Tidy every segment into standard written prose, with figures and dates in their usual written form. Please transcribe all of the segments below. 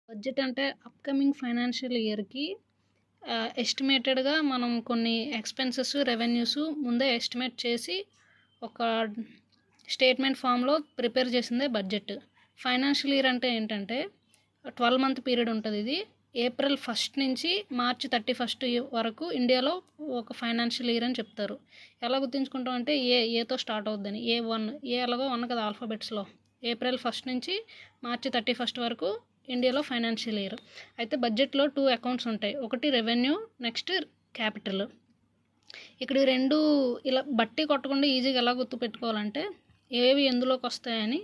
Budget అంటే upcoming financial ఇయర్‌కి ఎస్టిమేటెడ్‌గా మనం కొన్ని ఎక్స్‌పెన్సెస్, రెవెన్యూస్ ముందే ఎస్టిమేట్ చేసి ఒక స్టేట్మెంట్ ఫామ్‌లో ప్రిపేర్ చేసిందే బడ్జెట్. ఫైనాన్షియల్ ఇయర్ అంటే ఏంటంటే 12 మంత్ పీరియడ్ ఉంటుంది. ఇది ఏప్రిల్ 1 నుంచి మార్చి 31 వరకు ఇండియాలో ఒక ఫైనాన్షియల్ ఇయర్ అని చెప్తారు. ఎలా గుర్తుంచుకుంటాం అంటే ఏతో స్టార్ట్ అవుద్దని. ఏ ఎలాగో 1 కదా ఆల్ఫాబెట్స్‌లో. ఏప్రిల్ 1 నుంచి మార్చి 31 వరకు ఇండియాలో ఫైనాన్షియల్ ఇయర్. అయితే బడ్జెట్లో 2 అకౌంట్స్ ఉంటాయి. ఒకటి రెవెన్యూ, నెక్స్ట్ క్యాపిటల్. ఇక్కడ ఈ రెండు ఇలా బట్టి కొట్టకుండా ఈజీగా ఎలా గుర్తుపెట్టుకోవాలంటే ఏవి ఎందులోకి వస్తాయని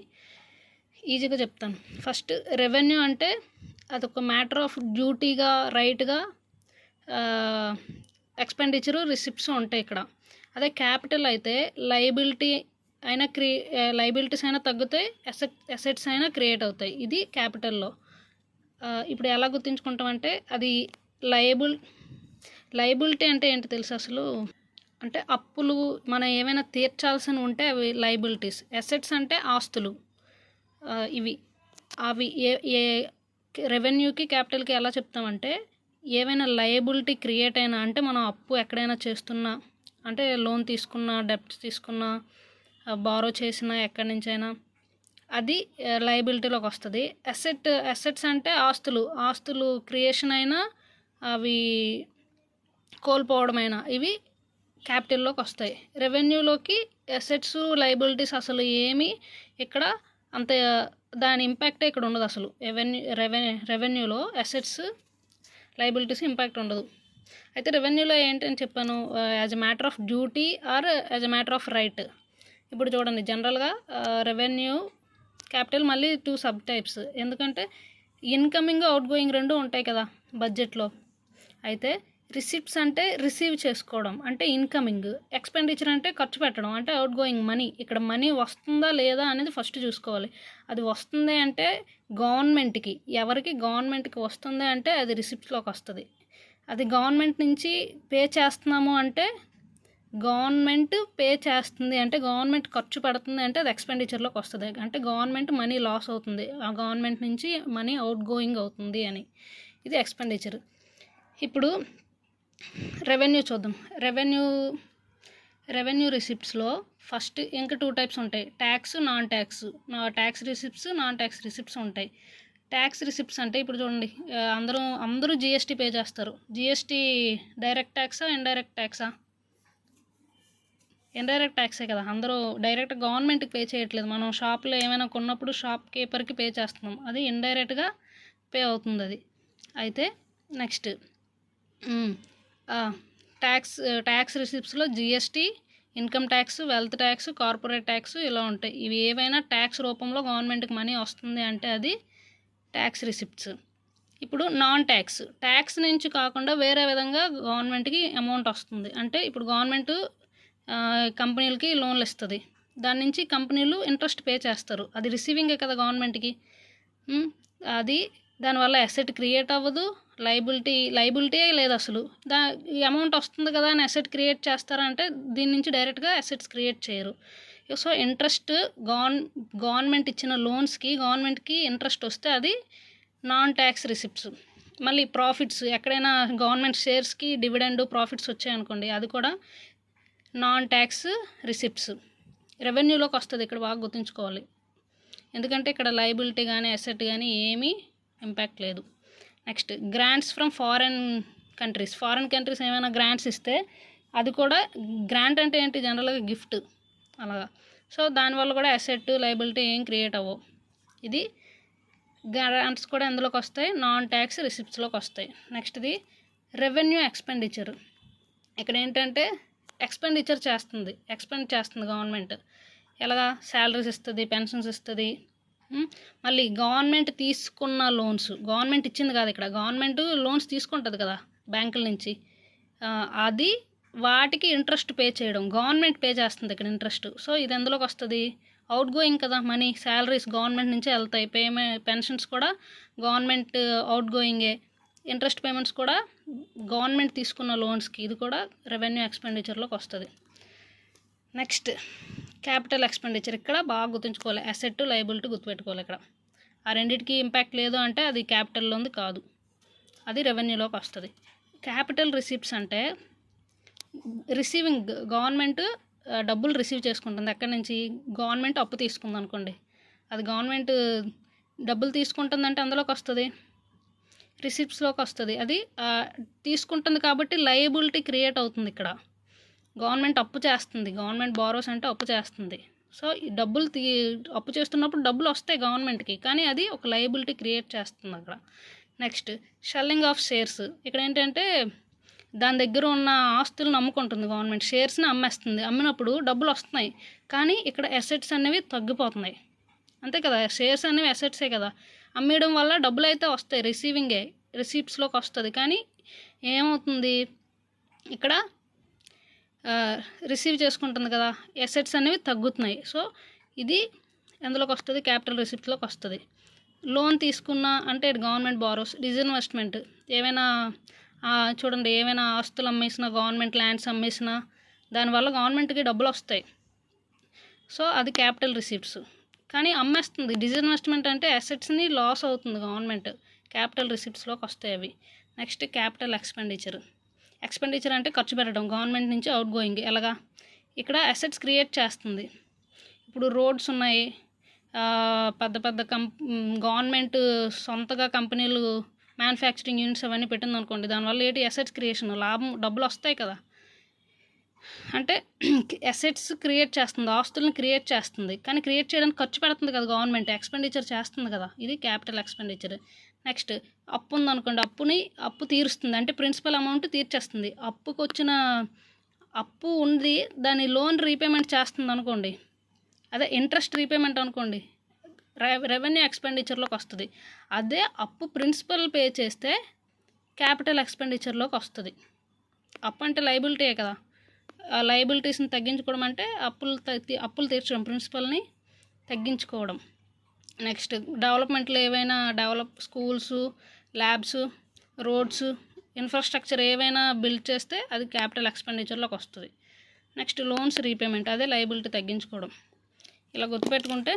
ఈజీగా చెప్తాను. ఫస్ట్ రెవెన్యూ అంటే అదొక మ్యాటర్ ఆఫ్ డ్యూటీగా, రైట్గా ఎక్స్పెండిచరు, రిసిప్ట్స్ ఉంటాయి ఇక్కడ. అదే క్యాపిటల్ అయితే లైబిలిటీస్ అయినా తగ్గుతాయి, అసెట్స్ అయినా క్రియేట్ అవుతాయి. ఇది క్యాపిటల్లో. ఇప్పుడు ఎలా గుర్తుంచుకుంటామంటే అది లయబిలిటీ అంటే ఏంటి తెలుసు అసలు? అంటే అప్పులు మనం ఏమైనా తీర్చాల్సి ఉంటే అవి లయబిలిటీస్. అసెట్స్ అంటే ఆస్తులు. ఇవి అవి ఏ రెవెన్యూకి, క్యాపిటల్కి ఎలా చెప్తామంటే ఏవైనా లయబిలిటీ క్రియేట్ అయినా అంటే మనం అప్పు ఎక్కడైనా చేస్తున్నా, అంటే లోన్ తీసుకున్నా, డెప్ట్ తీసుకున్నా, బారో చేసినా ఎక్కడి నుంచైనా అది లయబిలిటీలోకి వస్తుంది. అసెట్స్ అంటే ఆస్తులు క్రియేషన్ అయినా అవి కోల్పోవడమైనా ఇవి క్యాపిటల్లోకి వస్తాయి. రెవెన్యూలోకి అసెట్స్, లయబిలిటీస్ అసలు ఏమి ఇక్కడ అంత దాని ఇంపాక్టే ఇక్కడ ఉండదు అసలు. రెవెన్యూలో అసెట్స్, లయబిలిటీస్ ఇంపాక్ట్ ఉండదు. అయితే రెవెన్యూలో ఏంటని చెప్పాను, as a matter of duty or as a matter of right. ఇప్పుడు చూడండి, జనరల్గా రెవెన్యూ, క్యాపిటల్ మళ్ళీ 2 సబ్ టైప్స్. ఎందుకంటే ఇన్కమింగ్, అవుట్ గోయింగ్ రెండు ఉంటాయి కదా బడ్జెట్లో. అయితే రిసిప్ట్స్ అంటే రిసీవ్ చేసుకోవడం అంటే ఇన్కమింగ్, ఎక్స్పెండిచర్ అంటే ఖర్చు పెట్టడం అంటే అవుట్ గోయింగ్ మనీ. ఇక్కడ మనీ వస్తుందా లేదా అనేది ఫస్ట్ చూసుకోవాలి. అది వస్తుంది అంటే గవర్నమెంట్కి, గవర్నమెంట్కి వస్తుంది అంటే అది రిసిప్ట్స్లోకి వస్తుంది. అది గవర్నమెంట్ నుంచి పే చేస్తున్నాము అంటే, గవర్నమెంట్ పే చేస్తుంది అంటే, గవర్నమెంట్ ఖర్చు పెడుతుంది అంటే అది ఎక్స్పెండిచర్లోకి వస్తుంది. అంటే గవర్నమెంట్ మనీ లాస్ అవుతుంది, ఆ గవర్నమెంట్ నుంచి మనీ అవుట్ గోయింగ్ అవుతుంది అని. ఇది ఎక్స్పెండిచర్. ఇప్పుడు రెవెన్యూ చూద్దాం. రెవెన్యూ రిసిప్ట్స్లో ఫస్ట్ ఇంకా 2 టైప్స్ ఉంటాయి, tax, non tax. Tax receipts, non tax receipts ఉంటాయి. ట్యాక్స్ రిసిప్ట్స్ అంటే ఇప్పుడు చూడండి, అందరూ జిఎస్టీ పే చేస్తారు. జిఎస్టీ డైరెక్ట్ ట్యాక్సా, ఇండైరెక్ట్ ట్యాక్సా? ఇండైరెక్ట్ ట్యాక్సే కదా. అందరూ డైరెక్ట్ గవర్నమెంట్కి పే చేయట్లేదు. మనం షాప్లో ఏమైనా కొన్నప్పుడు షాప్ కీపర్కి పే చేస్తున్నాం, అది ఇండైరెక్ట్గా పే అవుతుంది అది. అయితే నెక్స్ట్ ట్యాక్స్ రిసిప్ట్స్లో GST, income tax, wealth tax, corporate tax ఇలా ఉంటాయి. ఇవి ఏవైనా ట్యాక్స్ రూపంలో గవర్నమెంట్కి మనీ వస్తుంది అంటే అది ట్యాక్స్ రిసిప్ట్స్. ఇప్పుడు నాన్ ట్యాక్స్ నుంచి కాకుండా వేరే విధంగా గవర్నమెంట్కి అమౌంట్ వస్తుంది. అంటే ఇప్పుడు గవర్నమెంట్ కంపెనీలకి లోన్లు ఇస్తుంది, దాని నుంచి కంపెనీలు ఇంట్రెస్ట్ పే చేస్తారు. అది రిసీవింగే కదా గవర్నమెంట్కి. అది దానివల్ల అసెట్ క్రియేట్ అవ్వదు, లైబిలిటీ లేదు అసలు. ఈ అమౌంట్ వస్తుంది కదా అని అసెట్ క్రియేట్ చేస్తారంటే దీని నుంచి డైరెక్ట్గా అసెట్స్ క్రియేట్ చేయరు. సో ఇంట్రెస్ట్ గవర్నమెంట్ ఇచ్చిన లోన్స్కి గవర్నమెంట్కి ఇంట్రెస్ట్ వస్తే అది నాన్ ట్యాక్స్ రిసిప్ట్స్. మళ్ళీ ప్రాఫిట్స్, ఎక్కడైనా గవర్నమెంట్ షేర్స్కి డివిడెండ్ ప్రాఫిట్స్ వచ్చాయనుకోండి, అది కూడా నాన్ ట్యాక్స్ రిసిప్ట్స్. రెవెన్యూలోకి వస్తుంది, ఇక్కడ బాగా గుర్తుంచుకోవాలి. ఎందుకంటే ఇక్కడ లయబిలిటీ కానీ అసెట్ కానీ ఏమీ ఇంపాక్ట్ లేదు. Next grants from foreign countries ఏమైనా గ్రాంట్స్ ఇస్తే అది కూడా, గ్రాంట్ అంటే ఏంటి, జనరల్గా గిఫ్ట్ అలాగా. సో దానివల్ల కూడా అసెట్, లయబిలిటీ ఏం క్రియేట్ అవ్వవు. ఇది గ్రాంట్స్ కూడా ఎందులోకి వస్తాయి, నాన్ ట్యాక్స్ రిసిప్ట్స్లోకి వస్తాయి. నెక్స్ట్ది రెవెన్యూ ఎక్స్పెండిచర్. ఇక్కడ ఏంటంటే ఎక్స్పెండ్ చేస్తుంది గవర్నమెంట్. ఎలాగా, శాలరీస్ ఇస్తుంది, పెన్షన్స్ ఇస్తుంది. మళ్ళీ గవర్నమెంట్ తీసుకున్న లోన్స్, గవర్నమెంట్ ఇచ్చింది కాదు, ఇక్కడ గవర్నమెంట్ లోన్స్ తీసుకుంటుంది కదా బ్యాంకుల నుంచి, అది వాటికి ఇంట్రెస్ట్ పే చేయడం, గవర్నమెంట్ పే చేస్తుంది ఇక్కడ ఇంట్రెస్ట్. సో ఇది ఎందులోకి వస్తుంది, అవుట్ గోయింగ్ కదా మనీ. శాలరీస్ గవర్నమెంట్ నుంచే వెళ్తాయి, పెన్షన్స్ కూడా గవర్నమెంట్ అవుట్ గోయింగే, ఇంట్రెస్ట్ పేమెంట్స్ కూడా గవర్నమెంట్ తీసుకున్న లోన్స్కి. ఇది కూడా రెవెన్యూ ఎక్స్పెండిచర్లోకి వస్తుంది. Next capital expenditure. ఇక్కడ బాగా గుర్తుంచుకోవాలి, అసెట్, లయబిలిటీ గుర్తుపెట్టుకోవాలి ఇక్కడ. ఆ రెండింటికి ఇంపాక్ట్ లేదు అంటే అది క్యాపిటల్లోది కాదు, అది రెవెన్యూలోకి వస్తుంది. క్యాపిటల్ రిసిప్ట్స్ అంటే రిసీవింగ్, గవర్నమెంట్ డబ్బులు రిసీవ్ చేసుకుంటుంది. ఎక్కడి నుంచి? గవర్నమెంట్ అప్పు తీసుకుంది అనుకోండి, అది గవర్నమెంట్ డబ్బులు తీసుకుంటుందంటే అందులోకి వస్తుంది, రిసిప్ట్స్లోకి వస్తుంది. అది తీసుకుంటుంది కాబట్టి లయబిలిటీ క్రియేట్ అవుతుంది. ఇక్కడ గవర్నమెంట్ అప్పు చేస్తుంది, గవర్నమెంట్ బారోస్ అంటే అప్పు చేస్తుంది. సో ఈ డబ్బులు అప్పు చేస్తున్నప్పుడు డబ్బులు వస్తాయి గవర్నమెంట్కి, కానీ అది ఒక లయబిలిటీ క్రియేట్ చేస్తుంది అక్కడ. Next shelling of shares. ఇక్కడ ఏంటంటే దాని దగ్గర ఉన్న ఆస్తులను అమ్ముకుంటుంది గవర్నమెంట్, షేర్స్ని అమ్మేస్తుంది. అమ్మినప్పుడు డబ్బులు వస్తున్నాయి, కానీ ఇక్కడ అసెట్స్ అనేవి తగ్గిపోతున్నాయి, అంతే కదా. షేర్స్ అనేవి అసెట్సే కదా, అమ్మేయడం వల్ల డబ్బులు అయితే వస్తాయి, రిసీవింగే, రిసీప్ట్స్లోకి వస్తుంది. కానీ ఏమవుతుంది, ఇక్కడ రిసీవ్ చేసుకుంటుంది కదా, అసెట్స్ అనేవి తగ్గుతున్నాయి. సో ఇది ఎందులోకి వస్తుంది? క్యాపిటల్ రిసిప్ట్లోకి వస్తుంది. లోన్ తీసుకున్న అంటే గవర్నమెంట్ బారోస్. డిస్ఇన్వెస్ట్మెంట్, ఏమైనా చూడండి, ఏమైనా ఆస్తులు అమ్మేసినా, గవర్నమెంట్ ల్యాండ్స్ అమ్మేసినా దానివల్ల గవర్నమెంట్కి డబ్బులు వస్తాయి, సో అది క్యాపిటల్ రిసిప్ట్స్. కానీ అమ్మేస్తుంది. డిస్ఇన్వెస్ట్మెంట్ అంటే అసెట్స్ని లాస్ అవుతుంది గవర్నమెంట్, క్యాపిటల్ రిసిప్ట్స్లోకి వస్తాయి అవి. Next capital expenditure. ఎక్స్పెండిచర్ అంటే ఖర్చు పెట్టడం, గవర్నమెంట్ నుంచి అవుట్ గోయింగ్. ఎలాగా? ఇక్కడ అసెట్స్ క్రియేట్ చేస్తుంది. ఇప్పుడు రోడ్స్ ఉన్నాయి, పెద్ద పెద్ద గవర్నమెంట్ సొంతగా కంపెనీలు మ్యానుఫ్యాక్చరింగ్ యూనిట్స్ అవన్నీ పెట్టింది అనుకోండి, దానివల్ల ఏంటి? అసెట్స్ క్రియేషన్, లాభం, డబ్బులు వస్తాయి కదా. అంటే అసెట్స్ క్రియేట్ చేస్తుంది, ఆస్తులను క్రియేట్ చేస్తుంది, కానీ క్రియేట్ చేయడానికి ఖర్చు పెడుతుంది కదా గవర్నమెంట్, ఎక్స్పెండిచర్ చేస్తుంది కదా, ఇది క్యాపిటల్ ఎక్స్పెండిచర్. నెక్స్ట్ అప్పు ఉందనుకోండి, అప్పు తీరుస్తుంది, అంటే ప్రిన్సిపల్ అమౌంట్ తీర్చేస్తుంది. అప్పు ఉంది, దాని లోన్ రీపేమెంట్ చేస్తుంది అనుకోండి, అదే ఇంట్రెస్ట్ రీపేమెంట్ అనుకోండి, రెవెన్యూ ఎక్స్పెండిచర్లోకి వస్తుంది. అదే అప్పు ప్రిన్సిపల్ పే చేస్తే క్యాపిటల్ ఎక్స్పెండిచర్లోకి వస్తుంది. అప్పు అంటే లయబిలిటీయే కదా, ఆ లయబిలిటీస్ని తగ్గించుకోవడం అంటే అప్పులు తీర్చడం, ప్రిన్సిపల్ని తగ్గించుకోవడం. నెక్స్ట్ డెవలప్మెంట్లో ఏవైనా స్కూల్స్, ల్యాబ్స్, రోడ్స్, ఇన్ఫ్రాస్ట్రక్చర్ ఏవైనా బిల్డ్ చేస్తే అది క్యాపిటల్ ఎక్స్పెండిచర్లోకి వస్తుంది. నెక్స్ట్ లోన్స్ రీపేమెంట్, అదే లయబిలిటీ తగ్గించుకోవడం. ఇలా గుర్తుపెట్టుకుంటే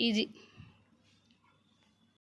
ఈజీ.